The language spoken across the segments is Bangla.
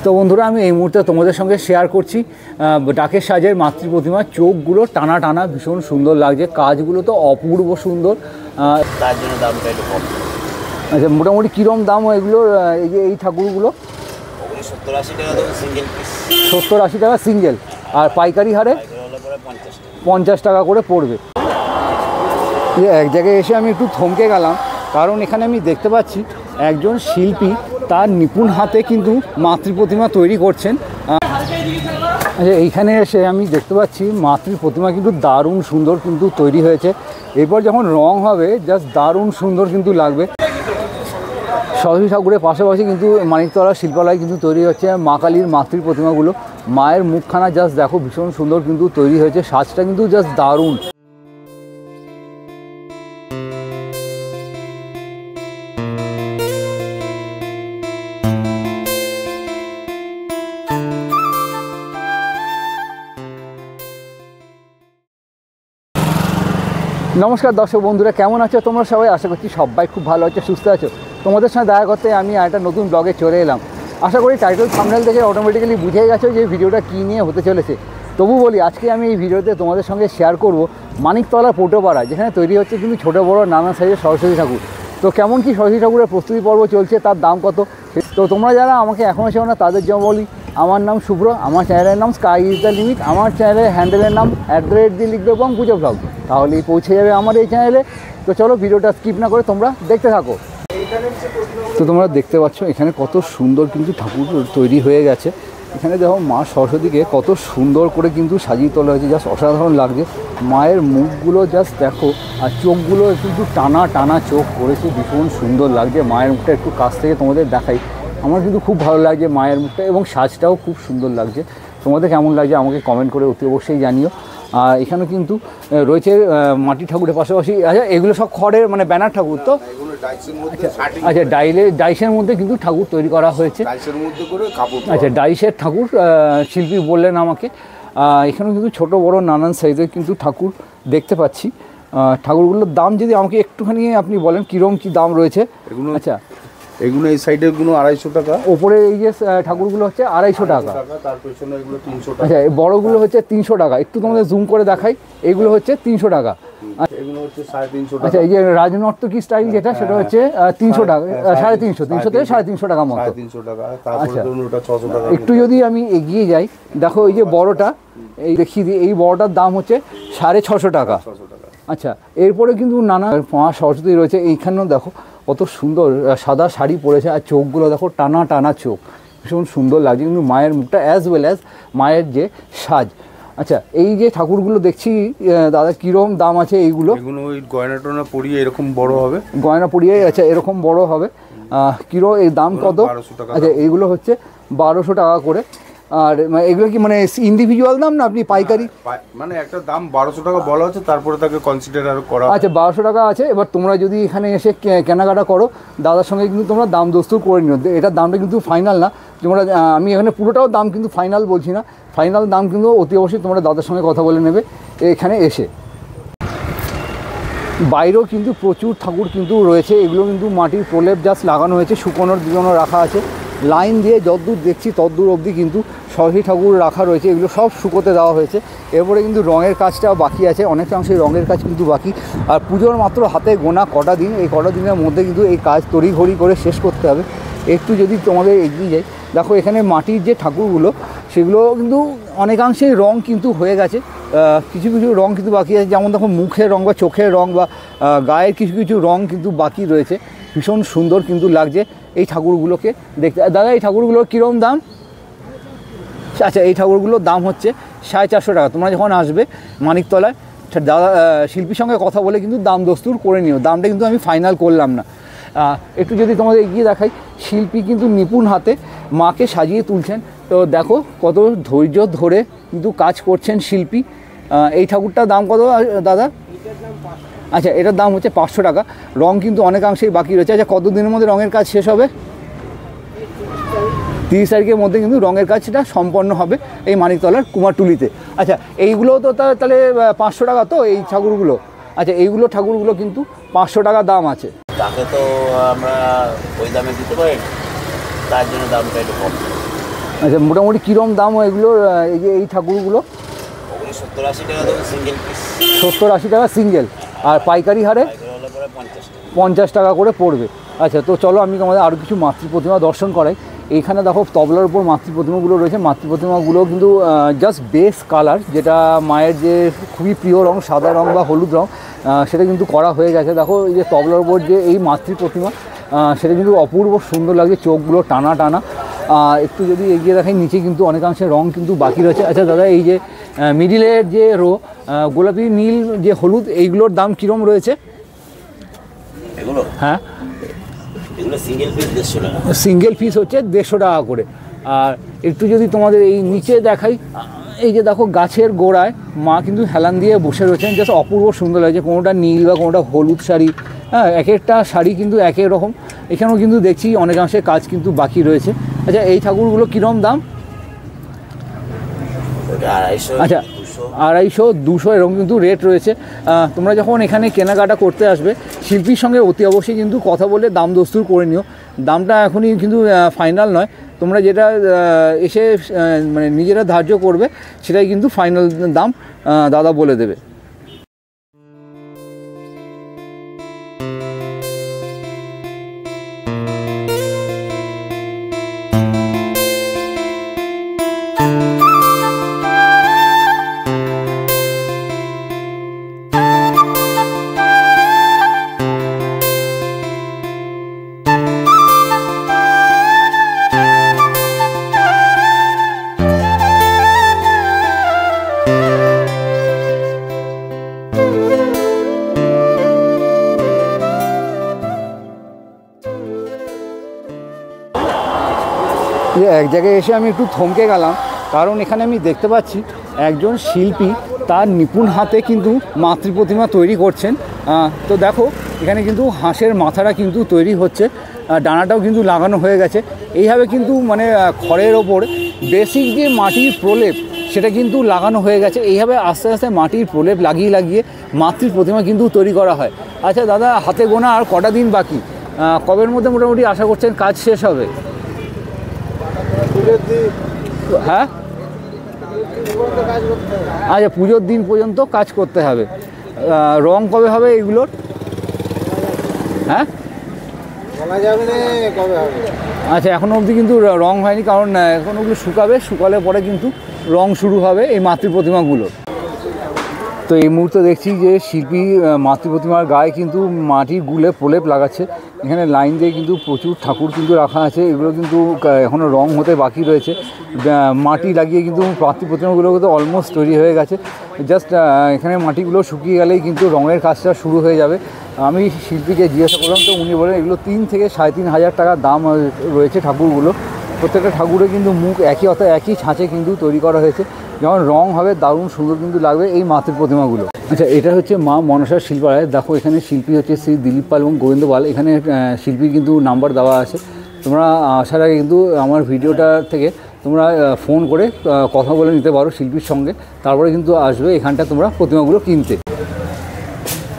তো বন্ধুরা, আমি এই মুহূর্তে তোমাদের সঙ্গে শেয়ার করছি ডাকের সাজের মাতৃ প্রতিমা। চোখগুলো টানা টানা, ভীষণ সুন্দর লাগছে, কাজগুলো তো অপূর্ব সুন্দর, তার জন্য দামটা একটু কম। আচ্ছা, মোটামুটি কীরকম দাম এগুলোর? এই যে এই ঠাকুরগুলো 70-80 টাকা দেবো সিঙ্গেল পিস। 70-80 টাকা সিঙ্গেল, আর পাইকারি হারে 50 টাকা করে পড়বে। এক জায়গায় এসে আমি একটু থমকে গেলাম, কারণ এখানে আমি দেখতে পাচ্ছি একজন শিল্পী তার নিপুণ হাতে কিন্তু মাতৃ প্রতিমা তৈরি করছেন। আচ্ছা, এইখানে এসে আমি দেখতে পাচ্ছি মাতৃ প্রতিমা কিন্তু দারুণ সুন্দর কিন্তু তৈরি হয়েছে। এরপর যখন রং হবে জাস্ট দারুণ সুন্দর কিন্তু লাগবে। সরস্বতী ঠাকুরের পাশাপাশি কিন্তু মানিকতলা শিল্পালয় কিন্তু তৈরি হচ্ছে মা কালীর মাতৃ প্রতিমাগুলো। মায়ের মুখখানা জাস্ট দেখো, ভীষণ সুন্দর কিন্তু তৈরি হয়েছে, সাজটা কিন্তু জাস্ট দারুণ। নমস্কার দর্শক বন্ধুরা, কেমন আছো তোমরা সবাই? আশা করছি সবাই খুব ভালো আছো, সুস্থ আছো। তোমাদের সঙ্গে দেখা করতে আমি একটা নতুন ব্লগে চলে এলাম। আশা করি টাইটেল থাম্বনেল দেখে অটোমেটিক্যালি বুঝে গেছো যে ভিডিওটা কী নিয়ে হতে চলেছে। তবু বলি, আজকে আমি এই ভিডিওতে তোমাদের সঙ্গে শেয়ার করব মানিকতলা পোটোপাড়া, যেখানে তৈরি হচ্ছে কিন্তু ছোটো বড়ো নানা সাইজের সরস্বতী ঠাকুর। তো কেমন কি সরস্বতী ঠাকুরের প্রস্তুতি পর্ব চলছে, তার দাম কত? তো তোমরা যারা আমাকে এখনও চেনো না তাদের জন্য বলি, আমার নাম শুভ্র, আমার চ্যানেলের নাম স্কাই ইজ দ্য লিমিট, আমার চ্যানেলের হ্যান্ডেলের নাম @দিয়ে লিখবে এবং পুজো ব্লগ, তাহলেই পৌঁছে যাবে আমার এই চ্যানেলে। তো চলো ভিডিওটা স্কিপ না করে তোমরা দেখতে থাকো। তো তোমরা দেখতে পাচ্ছ এখানে কত সুন্দর কিন্তু ঠাকুর তৈরি হয়ে গেছে। এখানে দেখো মা সরস্বতীকে কত সুন্দর করে কিন্তু সাজিয়ে তোলা হয়েছে, জাস্ট অসাধারণ লাগছে। মায়ের মুখগুলো জাস্ট দেখো, আর চোখগুলো কিন্তু টানা টানা চোখ করেছে, ভীষণ সুন্দর লাগছে। মায়ের মুখটা একটু কাছ থেকে তোমাদের দেখাই, আমার কিন্তু খুব ভালো লাগছে মায়ের মুখটা, এবং সাজটাও খুব সুন্দর লাগছে। তোমাদের কেমন লাগছে আমাকে কমেন্ট করে অতি অবশ্যই জানিও। আর এখানে কিন্তু রয়েছে মাটির ঠাকুরের পাশাপাশি, আচ্ছা এগুলো সব খড়ের মানে ব্যানার ঠাকুর তো? আচ্ছা, ডাইসের মধ্যে কিন্তু ঠাকুর তৈরি করা হয়েছে। আচ্ছা, ডাইসের ঠাকুর শিল্পী বললেন আমাকে। এখানে কিন্তু ছোট বড় নানান সাইজের কিন্তু ঠাকুর দেখতে পাচ্ছি। ঠাকুরগুলোর দাম যদি আমাকে একটুখানি আপনি বলেন কীরকম কী দাম রয়েছে? আচ্ছা, এগুলো এই সাইডের গুলো 250 টাকা, ওপরে এই যে ঠাকুরগুলো হচ্ছে 250 টাকা, তার পেছনে এগুলো 300 টাকা। আচ্ছা, এই বড়গুলো হচ্ছে 300 টাকা, একটু তোমাদের জুম করে দেখাই, এগুলো হচ্ছে 300 টাকা। এগুলো হচ্ছে 350 টাকা। আচ্ছা, এই যে রাজনর্তকী স্টাইল যেটা, সেটা হচ্ছে 300 টাকা, 350, 300 থেকে 350 টাকা মতো। 350 টাকা, তারপরে ধরুন ওটা 600 টাকা। একটু যদি আমি এগিয়ে যাই, দেখো এই যে বড়টা, এই দেখিয়ে দিই, এই বড়টার দাম হচ্ছে 650 টাকা। আচ্ছা, এরপরে কিন্তু নানা মা সরস্বতী রয়েছে। এইখানেও দেখো কত সুন্দর সাদা শাড়ি পরেছে, আর চোখগুলো দেখো টানা টানা চোখ, ভীষণ সুন্দর লাগছে কিন্তু মায়ের মুখটা, অ্যাজ ওয়েল অ্যাজ মায়ের যে সাজ। আচ্ছা, এই যে ঠাকুরগুলো দেখছি দাদা, কীরকম দাম আছে এইগুলো? এগুলো ওই গয়না টয়না পরিয়ে এরকম বড় হবে, গয়না পরিয়ে, আচ্ছা এরকম বড় হবে। এই দাম কত? 1200 টাকা। আচ্ছা, এইগুলো হচ্ছে 1200 টাকা করে। আর এগুলো কি মানে ইন্ডিভিজুয়াল দাম না আপনি পাইকারি? মানে একটা দাম 1200 টাকা বলা হচ্ছে, তারপরে তাকে কনসিডার আর করা। আচ্ছা, 1200 টাকা আছে। এবার তোমরা যদি এখানে এসে কেনাকাটা করো, দাদার সঙ্গে কিন্তু তোমরা দাম দস্তুর করে নিও। এটার দামটা কিন্তু ফাইনাল না, তোমরা, আমি এখানে পুরোটাও দাম কিন্তু ফাইনাল বলছি না, ফাইনাল দাম কিন্তু অতি অবশ্যই তোমরা দাদার সঙ্গে কথা বলে নেবে এখানে এসে। বাইরেও কিন্তু প্রচুর ঠাকুর কিন্তু রয়েছে, এগুলো কিন্তু মাটির প্রলেপ জাস্ট লাগানো হয়েছে, শুকোনোর জন্য রাখা আছে। লাইন দিয়ে যতদূর দেখছি ততদূর অবধি কিন্তু সরস্বতী ঠাকুর রাখা রয়েছে, এগুলো সব শুকোতে দেওয়া হয়েছে। এরপরে কিন্তু রঙের কাজটাও বাকি আছে, অনেকাংশে রঙের কাজ কিন্তু বাকি। আর পুজোর মাত্র হাতে গোনা কটা দিন, এই কটা দিনের মধ্যে কিন্তু এই কাজ তড়িঘড়ি করে শেষ করতে হবে। একটু যদি তোমাদের এগিয়ে যাই, দেখো এখানে মাটির যে ঠাকুরগুলো সেগুলো কিন্তু অনেকাংশেই রং কিন্তু হয়ে গেছে, কিছু কিছু রং কিন্তু বাকি আছে, যেমন দেখো মুখের রং বা চোখের রং বা গায়ের কিছু কিছু রং কিন্তু বাকি রয়েছে। ভীষণ সুন্দর কিন্তু লাগছে এই ঠাকুরগুলোকে দেখতে। দাদা, এই ঠাকুরগুলোর কীরকম দাম? আচ্ছা, এই ঠাকুরগুলোর দাম হচ্ছে 450 টাকা। তোমরা যখন আসবে মানিকতলায়, দাদা শিল্পীর সঙ্গে কথা বলে কিন্তু দাম দস্তুর করে নিও, দামটা কিন্তু আমি ফাইনাল করলাম না। একটু যদি তোমাদের এগিয়ে দেখাই, শিল্পী কিন্তু নিপুণ হাতে মাকে সাজিয়ে তুলছেন। তো দেখো কত ধৈর্য ধরে কিন্তু কাজ করছেন শিল্পী। এই ঠাকুরটার দাম কত দাদা? আচ্ছা, এটার দাম হচ্ছে 500 টাকা। রং কিন্তু অনেকাংশেই বাকি রয়েছে। আচ্ছা, কত দিনের মধ্যে রঙের কাজ শেষ হবে? 30 তারিখের মধ্যে কিন্তু রঙের কাজটা সম্পন্ন হবে এই মানিকতলার কুমারটুলিতে। আচ্ছা, এইগুলো তো তাহলে 500 টাকা তো এই ঠাকুরগুলো? আচ্ছা, এইগুলো ঠাকুরগুলো কিন্তু 500 টাকা দাম আছে। তাকে তো আমরা ওই দামে দিতে পারি। তার জন্য দামটা একটু কম। আচ্ছা, মোটামুটি কীরকম দাম এগুলোর? এই যে এই ঠাকুরগুলো ওগুলো 70-80 টাকা দেবো সিঙ্গেল পিস। 70-80 টাকা সিঙ্গেল, আর পাইকারি হারে পাইকারি হলে পরে 50 টাকা। 50 টাকা করে পড়বে। আচ্ছা, তো চলো আমি তোমাদের আরও কিছু মাতৃ প্রতিমা দর্শন করাই। এইখানে দেখো তবলার উপর মাতৃ প্রতিমাগুলো রয়েছে। মাতৃ প্রতিমাগুলো কিন্তু জাস্ট বেস কালার, যেটা মায়ের যে খুবই প্রিয় রং সাদা রং বা হলুদ রং, সেটা কিন্তু করা হয়ে গেছে। দেখো এই যে তবলার উপর যে এই মাতৃ প্রতিমা, সেটা কিন্তু অপূর্ব সুন্দর লাগছে, চোখগুলো টানা টানা। একটু যদি এগিয়ে দেখাই, নিচে কিন্তু অনেকাংশে রং কিন্তু বাকি রয়েছে। আচ্ছা দাদা, এই যে মিডিলের যে রো গোলাপি নীল যে হলুদ, এইগুলোর দাম কীরকম রয়েছে? এগুলো হ্যাঁ, এগুলো সিঙ্গেল পিস 150 টাকা। সিঙ্গেল পিস হচ্ছে 150 টাকা করে। আর একটু যদি তোমাদের এই নিচে দেখাই, এই যে দেখো গাছের গোড়ায় মা কিন্তু হেলান দিয়ে বসে রয়েছেন, জাস্ট অপূর্ব সুন্দর লাগছে। কোনোটা নীল বা কোনোটা হলুদ শাড়ি, হ্যাঁ, এক একটা শাড়ি কিন্তু এক এক রকম। এখানেও কিন্তু দেখছি অনেকাংশে কাজ কিন্তু বাকি রয়েছে। আচ্ছা, এই ঠাকুরগুলো কীরকম দাম? ওটা 250, আচ্ছা, 250, 200 এরকম কিন্তু রেট রয়েছে। তোমরা যখন এখানে কেনাকাটা করতে আসবে, শিল্পীর সঙ্গে অতি অবশ্যই কিন্তু কথা বলে দাম দস্তুর করে নিও। দামটা এখনই কিন্তু ফাইনাল নয়, তোমরা যেটা এসে মানে নিজেরা ধার্য করবে সেটাই কিন্তু ফাইনাল দাম দাদা বলে দেবে। যে এক জায়গায় এসে আমি একটু থমকে গেলাম, কারণ এখানে আমি দেখতে পাচ্ছি একজন শিল্পী তার নিপুণ হাতে কিন্তু মাতৃ প্রতিমা তৈরি করছেন। তো দেখো এখানে কিন্তু হাঁসের মাথাটা কিন্তু তৈরি হচ্ছে, ডানাটাও কিন্তু লাগানো হয়ে গেছে। এইভাবে কিন্তু মানে খড়ের ওপর বেসিক যে মাটির প্রলেপ সেটা কিন্তু লাগানো হয়ে গেছে। এইভাবে আস্তে আস্তে মাটির প্রলেপ লাগিয়ে লাগিয়ে মাতৃ প্রতিমা কিন্তু তৈরি করা হয়। আচ্ছা দাদা, হাতে গোনা আর কটা দিন বাকি? কবের মধ্যে মোটামুটি আশা করছেন কাজ শেষ হবে? হ্যাঁ, আচ্ছা, পুজোর দিন পর্যন্ত কাজ করতে হবে। রং কবে হবে এইগুলোর? হ্যাঁ, আচ্ছা, এখনও অবধি কিন্তু রং হয়নি, কারণ এখন ওগুলো শুকাবে, শুকালে পরে কিন্তু রং শুরু হবে এই মাতৃ প্রতিমাগুলোর। তো এই মুহূর্তে দেখছি যে শিল্পী মাতৃ প্রতিমার গায়ে কিন্তু মাটির গুলে প্রলেপ লাগাচ্ছে। এখানে লাইন দিয়ে কিন্তু প্রচুর ঠাকুর কিন্তু রাখা আছে, এগুলো কিন্তু এখনও রং হতে বাকি রয়েছে। মাটি লাগিয়ে কিন্তু মাতৃ প্রতিমাগুলো কিন্তু অলমোস্ট তৈরি হয়ে গেছে। জাস্ট এখানে মাটিগুলো শুকিয়ে গেলেই কিন্তু রঙের কাজটা শুরু হয়ে যাবে। আমি শিল্পীকে জিজ্ঞাসা করলাম, তো উনি বলেন এগুলো 3 থেকে 3.5 হাজার টাকা দাম রয়েছে ঠাকুরগুলো। প্রত্যেকটা ঠাকুরে কিন্তু মুখ একই, অর্থাৎ একই ছাঁচে কিন্তু তৈরি করা হয়েছে। যেমন রং হবে দারুণ সুন্দর কিন্তু লাগবে এই মাতৃ প্রতিমাগুলো। আচ্ছা, এটা হচ্ছে মা মনসার শিল্পালয়। দেখো এখানে শিল্পী হচ্ছে শ্রী দিলীপ পাল এবং গোবিন্দ পাল। এখানে শিল্পীর কিন্তু নাম্বার দেওয়া আছে। তোমরা আসার আগে কিন্তু আমার ভিডিওটা থেকে তোমরা ফোন করে কথা বলে নিতে পারো শিল্পীর সঙ্গে, তারপরে কিন্তু আসবে এখানটা তোমরা প্রতিমাগুলো কিনতে।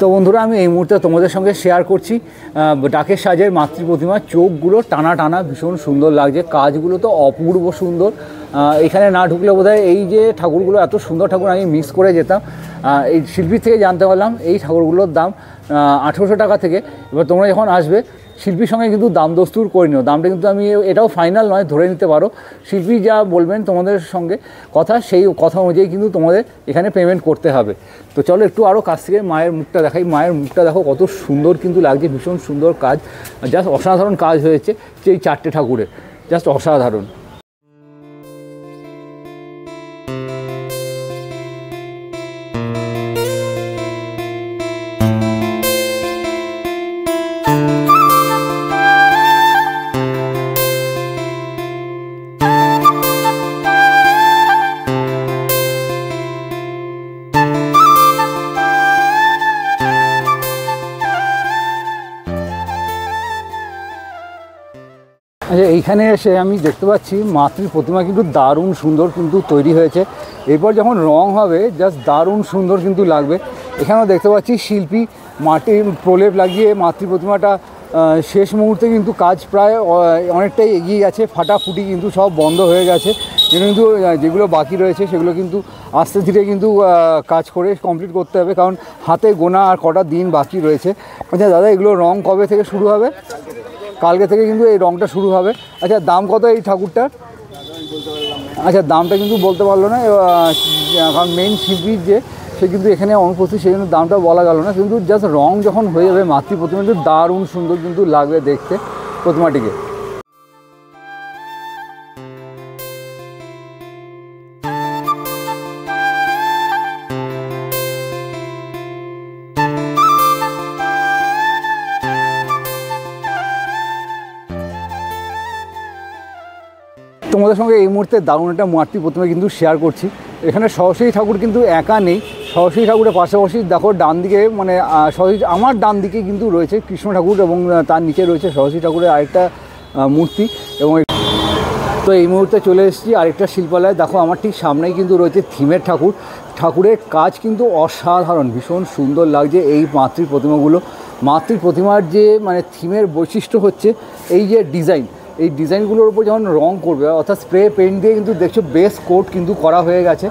তো বন্ধুরা, আমি এই মুহূর্তে তোমাদের সঙ্গে শেয়ার করছি ডাকের সাজের মাতৃ প্রতিমা। চোখগুলো টানা টানা ভীষণ সুন্দর লাগছে, কাজগুলো তো অপূর্ব সুন্দর। এখানে না ঢুকলে বোধহয় এই যে ঠাকুরগুলো, এত সুন্দর ঠাকুর আমি মিস করে যেতাম। এই শিল্পীর থেকে জানতে পারলাম এই ঠাকুরগুলোর দাম 1800 টাকা থেকে। এবার তোমরা যখন আসবে শিল্পীর সঙ্গে কিন্তু দাম দস্তুর করে নিও। দামটা কিন্তু আমি এটাও ফাইনাল নয়, ধরে নিতে পারো। শিল্পী যা বলবেন তোমাদের সঙ্গে কথা, সেই কথা অনুযায়ী কিন্তু তোমাদের এখানে পেমেন্ট করতে হবে। তো চলো একটু আরও কাছ থেকে মায়ের মুখটা দেখাই। মায়ের মুখটা দেখো কত সুন্দর কিন্তু লাগছে, ভীষণ সুন্দর কাজ, জাস্ট অসাধারণ কাজ হয়েছে এই 4টে ঠাকুরের, জাস্ট অসাধারণ। আচ্ছা, এইখানে এসে আমি দেখতে পাচ্ছি মাতৃ প্রতিমা কিন্তু দারুণ সুন্দর কিন্তু তৈরি হয়েছে। এরপর যখন রং হবে জাস্ট দারুণ সুন্দর কিন্তু লাগবে। এখানেও দেখতে পাচ্ছি শিল্পী মাটির প্রলেপ লাগিয়ে মাতৃ প্রতিমাটা শেষ মুহূর্তে কিন্তু কাজ প্রায় অনেকটাই এগিয়ে গেছে, ফাটাফুটি কিন্তু সব বন্ধ হয়ে গেছে, কিন্তু যেগুলো বাকি রয়েছে সেগুলো কিন্তু আস্তে ধীরে কিন্তু কাজ করে কমপ্লিট করতে হবে, কারণ হাতে গোনা আর কটা দিন বাকি রয়েছে। আচ্ছা দাদা, এগুলো রং কবে থেকে শুরু হবে? কালকে থেকে কিন্তু এই রংটা শুরু হবে। আচ্ছা, দাম কত এই ঠাকুরটার? আচ্ছা, দামটা কিন্তু বলতে পারলো না, কারণ মেন শিল্পীর যে সে কিন্তু এখানে অনুপস্থিত, সেই জন্য দামটা বলা গেল না। কিন্তু জাস্ট রং যখন হয়ে যাবে মাতৃ প্রতিমা কিন্তু দারুণ সুন্দর কিন্তু লাগবে দেখতে প্রতিমাটিকে। তোমাদের সঙ্গে এই মুহূর্তে দারুণ একটা মাতৃ প্রতিমা কিন্তু শেয়ার করছি। এখানে সরস্বতী ঠাকুর কিন্তু একা নেই, সরস্বতী ঠাকুরের পাশাপাশি দেখো ডান দিকে, মানে সরস্বতী আমার ডান দিকে কিন্তু রয়েছে কৃষ্ণ ঠাকুর, এবং তার নিচে রয়েছে সরস্বতী ঠাকুরের আরেকটা মূর্তি। এবং তো এই মুহূর্তে চলে এসেছি আরেকটা শিল্পালয়। দেখো আমার ঠিক সামনেই কিন্তু রয়েছে থিমের ঠাকুর। ঠাকুরের কাজ কিন্তু অসাধারণ, ভীষণ সুন্দর লাগছে এই মাতৃ প্রতিমাগুলো। মাতৃ প্রতিমার যে মানে থিমের বৈশিষ্ট্য হচ্ছে এই যে ডিজাইন, এই ডিজাইনগুলোর উপর যখন রং করবে, অর্থাৎ স্প্রে পেইন্ট দিয়ে কিন্তু দেখছো বেস কোট কিন্তু করা হয়ে গেছে।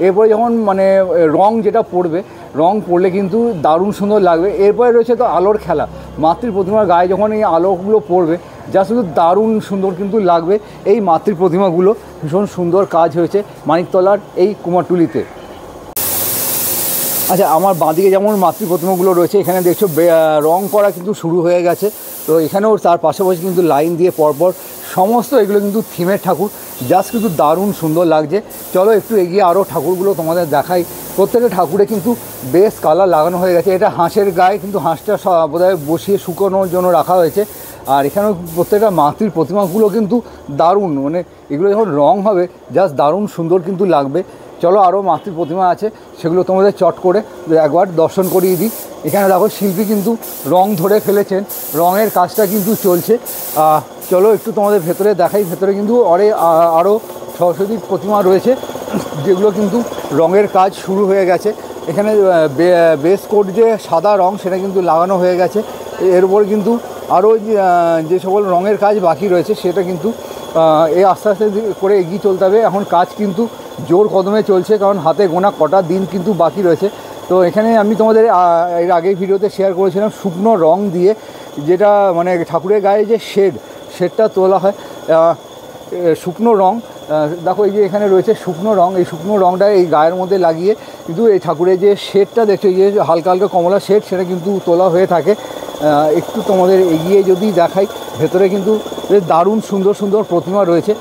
এরপরে যখন মানে রং যেটা পড়বে, রং পড়লে কিন্তু দারুণ সুন্দর লাগবে। এরপরে রয়েছে তো আলোর খেলা, মাতৃ প্রতিমার গায়ে যখন এই আলোগুলো পড়বে যা শুধু দারুণ সুন্দর কিন্তু লাগবে। এই মাতৃ প্রতিমাগুলো ভীষণ সুন্দর কাজ হয়েছে মানিকতলার এই কুমারটুলিতে। আচ্ছা, আমার বাঁদিকে যেমন মাতৃ প্রতিমাগুলো রয়েছে, এখানে দেখছো রং করা কিন্তু শুরু হয়ে গেছে। তো এখানেও তার পাশাপাশি কিন্তু লাইন দিয়ে পরপর সমস্ত এগুলো কিন্তু থিমের ঠাকুর, জাস্ট কিন্তু দারুণ সুন্দর লাগছে। চলো একটু এগিয়ে আরও ঠাকুরগুলো তোমাদের দেখাই। প্রত্যেকটা ঠাকুরে কিন্তু বেশ কালার লাগানো হয়ে গেছে। এটা হাঁসের গায়ে, কিন্তু হাঁসটা বোধহয় বসিয়ে শুকানোর জন্য রাখা হয়েছে। আর এখানেও প্রত্যেকটা মাতৃর প্রতিমাগুলো কিন্তু দারুণ, মানে এগুলো যখন রং হবে জাস্ট দারুণ সুন্দর কিন্তু লাগবে। চলো আরও মাতৃ প্রতিমা আছে, সেগুলো তোমাদের চট করে একবার দর্শন করিয়ে দিই। এখানে দেখো শিল্পী কিন্তু রং ধরে ফেলেছেন, রঙের কাজটা কিন্তু চলছে। চলো একটু তোমাদের ভেতরে দেখাই। ভেতরে কিন্তু আরও সরস্বতীর প্রতিমা রয়েছে, যেগুলো কিন্তু রঙের কাজ শুরু হয়ে গেছে। এখানে বেস কোট যে সাদা রং সেটা কিন্তু লাগানো হয়ে গেছে। এর উপর কিন্তু আরও যে সকল রঙের কাজ বাকি রয়েছে সেটা কিন্তু আস্তে আস্তে করে এগিয়ে চলতে হবে। এখন কাজ কিন্তু জোর কদমে চলছে, কারণ হাতে গোনা কটা দিন কিন্তু বাকি রয়েছে। তো এখানে আমি তোমাদের এর আগের ভিডিওতে শেয়ার করেছিলাম শুকনো রং দিয়ে, যেটা মানে ঠাকুরের গায়ে যে শেডটা তোলা হয়, শুকনো রং। দেখো এই যে এখানে রয়েছে শুকনো রং, এই শুকনো রংটা এই গায়ের মধ্যে লাগিয়ে কিন্তু এই ঠাকুরের যে শেডটা দেখছো, এই যে হালকা হালকা কমলা শেড, সেটা কিন্তু তোলা হয়ে থাকে। একটু তোমাদের এগিয়ে যদি দেখাই, ভেতরে কিন্তু দারুণ সুন্দর সুন্দর প্রতিমা রয়েছে,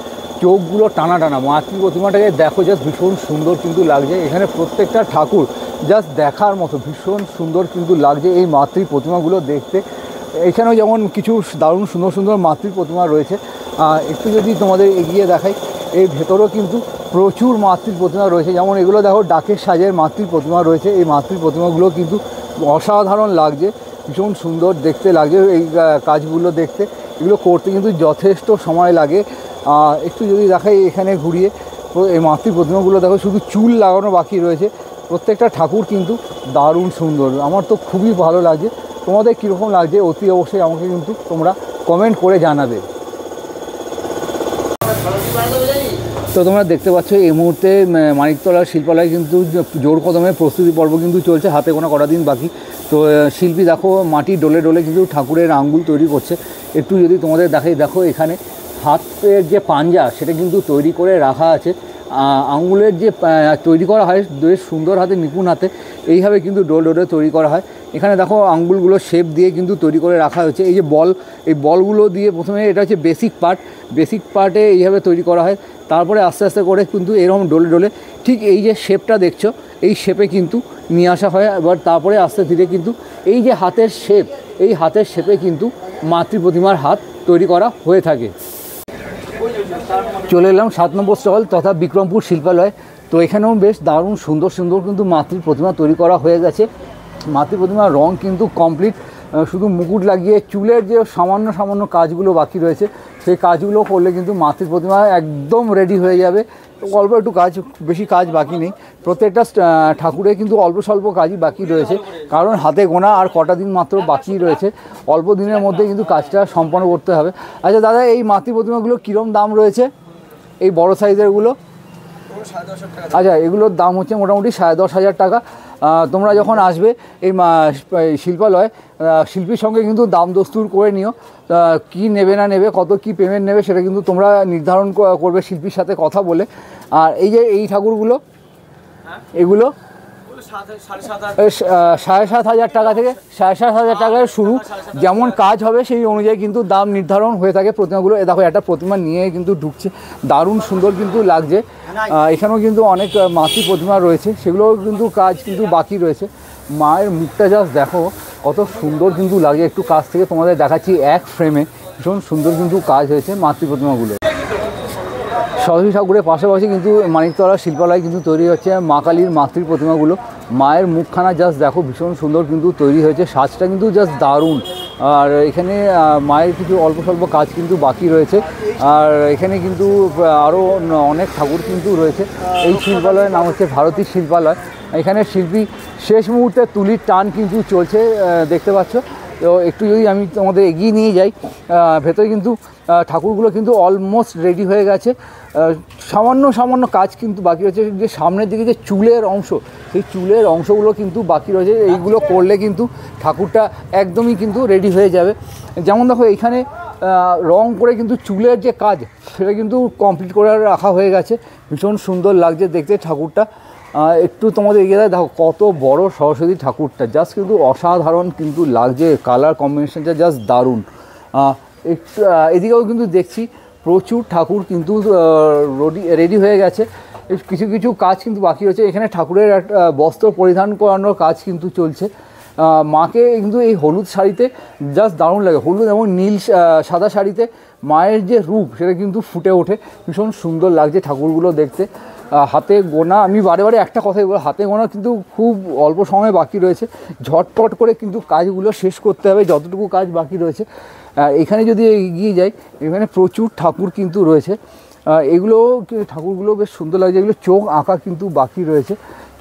চোখগুলো টানা টানা। মাতৃ প্রতিমাটাকে দেখো, জাস্ট ভীষণ সুন্দর কিন্তু লাগছে। এখানে প্রত্যেকটা ঠাকুর জাস্ট দেখার মতো, ভীষণ সুন্দর কিন্তু লাগছে এই মাতৃ প্রতিমাগুলো দেখতে। এখানেও যেমন কিছু দারুণ সুন্দর সুন্দর মাতৃ প্রতিমা রয়েছে। একটু যদি তোমাদের এগিয়ে দেখাই, এই ভেতরেও কিন্তু প্রচুর মাতৃ প্রতিমা রয়েছে। যেমন এগুলো দেখো ডাকের সাজের মাতৃ প্রতিমা রয়েছে। এই মাতৃ প্রতিমাগুলো কিন্তু অসাধারণ লাগছে, ভীষণ সুন্দর দেখতে লাগছে এই কাজগুলো দেখতে। এগুলো করতে কিন্তু যথেষ্ট সময় লাগে। একটু যদি দেখাই এখানে ঘুরিয়ে, এই মাতৃ প্রতিমাগুলো দেখো শুধু চুল লাগানো বাকি রয়েছে। প্রত্যেকটা ঠাকুর কিন্তু দারুণ সুন্দর, আমার তো খুবই ভালো লাগছে। তোমাদের কীরকম লাগছে অতি অবশ্যই আমাকে কিন্তু তোমরা কমেন্ট করে জানাবে। তো তোমরা দেখতে পাচ্ছ এই মুহূর্তে মানিকতলার শিল্পালয় কিন্তু জোর কদমে প্রস্তুতি পর্ব কিন্তু চলছে, হাতে কোনো কটা দিন বাকি। তো শিল্পী দেখো মাটি ডলে ডলে কিন্তু ঠাকুরের আঙ্গুল তৈরি করছে। একটু যদি তোমাদের দেখাই, দেখো এখানে হাতের যে পাঞ্জা সেটা কিন্তু তৈরি করে রাখা আছে। আঙুলের যে তৈরি করা হয় বেশ সুন্দর হাতে, নিপুণ হাতে এইভাবে কিন্তু ডোল ডোলে তৈরি করা হয়। এখানে দেখো আঙ্গুলগুলো শেপ দিয়ে কিন্তু তৈরি করে রাখা হয়েছে। এই যে বল, এই বলগুলো দিয়ে প্রথমে এটা হচ্ছে বেসিক পার্টে এইভাবে তৈরি করা হয়। তারপরে আস্তে আস্তে করে কিন্তু এরকম ডোলে ডোলে ঠিক এই যে শেপটা দেখছো, এই শেপে কিন্তু নিয়ে আসা হয়। এবার তারপরে আস্তে ধীরে কিন্তু এই যে হাতের শেপ, এই হাতের শেপে কিন্তু মাতৃ প্রতিমার হাত তৈরি করা হয়ে থাকে। চলে এলাম 7 নম্বর স্টল তথা বিক্রমপুর শিল্পালয়। তো এখানেও বেশ দারুণ সুন্দর সুন্দর কিন্তু মাতৃ প্রতিমা তৈরি করা হয়ে গেছে। মাতৃ প্রতিমার রং কিন্তু কমপ্লিট, শুধু মুকুট লাগিয়ে চুলের যে সামান্য কাজগুলো বাকি রয়েছে সেই কাজগুলো করলে কিন্তু মাতৃ প্রতিমা একদম রেডি হয়ে যাবে। অল্প একটু কাজ, বেশি কাজ বাকি নেই। প্রত্যেকটা ঠাকুরে কিন্তু অল্প স্বল্প কাজই বাকি রয়েছে, কারণ হাতে গোনা আর কটা দিন মাত্র বাকি রয়েছে। অল্প দিনের মধ্যে কিন্তু কাজটা সম্পন্ন করতে হবে। আচ্ছা দাদা, এই মাতৃ প্রতিমাগুলো কীরকম দাম রয়েছে, এই বড় সাইজেরগুলো? আচ্ছা, এগুলোর দাম হচ্ছে মোটামুটি 10,500 টাকা। তোমরা যখন আসবে এই শিল্পালয়, শিল্পীর সঙ্গে কিন্তু দাম দস্তুর করে নিও, কি নেবে না নেবে, কত কি পেমেন্ট নেবে সেটা কিন্তু তোমরা নির্ধারণ করবে শিল্পীর সাথে কথা বলে। আর এই যে এই ঠাকুরগুলো, এগুলো 7,500 টাকা থেকে 7,500 টাকায় শুরু। যেমন কাজ হবে সেই অনুযায়ী কিন্তু দাম নির্ধারণ হয়ে থাকে প্রতিমাগুলো। এ দেখো, একটা প্রতিমা নিয়ে কিন্তু ঢুকছে, দারুণ সুন্দর কিন্তু লাগছে। এখানেও কিন্তু অনেক মাতৃ প্রতিমা রয়েছে, সেগুলোও কিন্তু কাজ কিন্তু বাকি রয়েছে। মায়ের মুখটা জাস্ট দেখো কত সুন্দর কিন্তু লাগে। একটু কাছ থেকে তোমাদের দেখাচ্ছি, এক ফ্রেমে ভীষণ সুন্দর কিন্তু কাজ হয়েছে মাতৃ প্রতিমাগুলো। সরস্বতী ঠাকুরের পাশাপাশি কিন্তু মানিকতলা শিল্পালয় কিন্তু তৈরি হচ্ছে মা কালীর মাতৃ প্রতিমাগুলো। মায়ের মুখখানা জাস্ট দেখো ভীষণ সুন্দর কিন্তু তৈরি হয়েছে, সাজটা কিন্তু জাস্ট দারুণ। আর এখানে মায়ের কিছু অল্প স্বল্প কাজ কিন্তু বাকি রয়েছে। আর এখানে কিন্তু আরও অনেক ঠাকুর কিন্তু রয়েছে। এই শিল্পালয়ের নাম হচ্ছে ভারতী শিল্পালয়। এখানে শিল্পী শেষ মুহূর্তে তুলির টান কিন্তু চলছে, দেখতে পাচ্ছ। তো একটু যদি আমি তোমাদের এগিয়ে নিয়ে যাই, ভেতরে কিন্তু ঠাকুরগুলো কিন্তু অলমোস্ট রেডি হয়ে গেছে। সামান্য কাজ কিন্তু বাকি রয়েছে। যে সামনের দিকে যে চুলের অংশ, সেই চুলের অংশগুলো কিন্তু বাকি রয়েছে। এইগুলো করলে কিন্তু ঠাকুরটা একদমই কিন্তু রেডি হয়ে যাবে। যেমন দেখো, এইখানে রং করে কিন্তু চুলের যে কাজ সেটা কিন্তু কমপ্লিট করে রাখা হয়ে গেছে। ভীষণ সুন্দর লাগছে দেখতে ঠাকুরটা। একটু তোমাদের এগিয়ে দেখো কত বড় সরস্বতী ঠাকুরটা, জাস্ট কিন্তু অসাধারণ কিন্তু লাগছে। কালার কম্বিনেশনটা জাস্ট দারুণ। একটু এদিকেও কিন্তু দেখছি প্রচুর ঠাকুর কিন্তু রেডি হয়ে গেছে। কিছু কিছু কাজ কিন্তু বাকি রয়েছে। এখানে ঠাকুরের একটা বস্ত্র পরিধান করানোর কাজ কিন্তু চলছে। মাকে কিন্তু এই হলুদ শাড়িতে জাস্ট দারুণ লাগে। হলুদ এবং নীল সাদা শাড়িতে মায়ের যে রূপ সেটা কিন্তু ফুটে ওঠে। ভীষণ সুন্দর লাগছে ঠাকুরগুলো দেখতে। হাতে গোনা, আমি বারে বারে একটা কথাই বলি, হাতে গোনা কিন্তু খুব অল্প সময় বাকি রয়েছে। ঝটপট করে কিন্তু কাজগুলো শেষ করতে হবে যতটুকু কাজ বাকি রয়েছে। এখানে যদি এগিয়ে যাই, এখানে প্রচুর ঠাকুর কিন্তু রয়েছে। এগুলো ঠাকুরগুলো বেশ সুন্দর লাগছে। এগুলো চোখ আঁকা কিন্তু বাকি রয়েছে।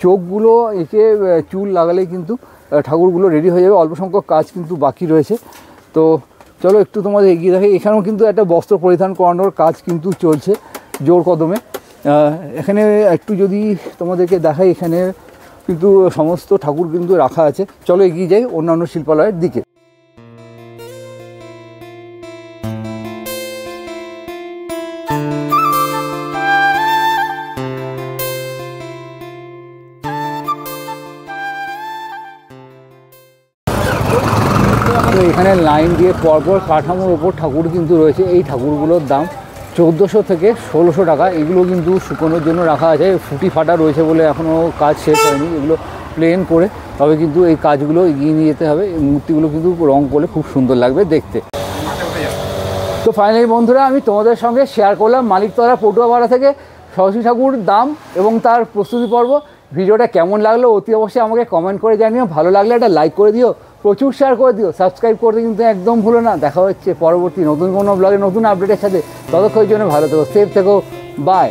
চোখগুলো এঁকে চুল লাগালে কিন্তু ঠাকুরগুলো রেডি হয়ে যাবে। অল্প সংখ্যক কাজ কিন্তু বাকি রয়েছে। তো চলো একটু তোমাদের এগিয়ে দেখি। এখানেও কিন্তু একটা বস্ত্র পরিধান করানোর কাজ কিন্তু চলছে জোর কদমে। এখানে একটু যদি তোমাদেরকে দেখাই, এখানে কিন্তু সমস্ত ঠাকুর কিন্তু রাখা আছে। চলো এগিয়ে যাই অন্যান্য শিল্পালয়ের দিকে। তো এখানে লাইন দিয়ে পরপর কাঠামোর ওপর ঠাকুর কিন্তু রয়েছে। এই ঠাকুরগুলোর দাম 1400 থেকে 1600 টাকা। এগুলো কিন্তু শুকোনোর জন্য রাখা আছে। ফুটি ফাটা রয়েছে বলে এখনও কাজ শেষ হয়নি। এগুলো প্লেন করে তবে কিন্তু এই কাজগুলো এগিয়ে নিয়ে যেতে হবে। এই মূর্তিগুলো কিন্তু রং করলে খুব সুন্দর লাগবে দেখতে। তো ফাইনালি বন্ধুরা, আমি তোমাদের সঙ্গে শেয়ার করলাম মানিকতলা পটুয়াপাড়া থেকে সরস্বতী ঠাকুর দাম এবং তার প্রস্তুতি পর্ব। ভিডিওটা কেমন লাগলো অতি অবশ্যই আমাকে কমেন্ট করে জানিও। ভালো লাগলে একটা লাইক করে দিও, প্রচুর শেয়ার করে দিও, সাবস্ক্রাইব করতে কিন্তু একদম ভুলো না। দেখা হচ্ছে পরবর্তী নতুন কোনো ব্লগে নতুন আপডেটের সাথে। ততক্ষণের জন্য ভালো থেকো, সেফ থেকো, বাই।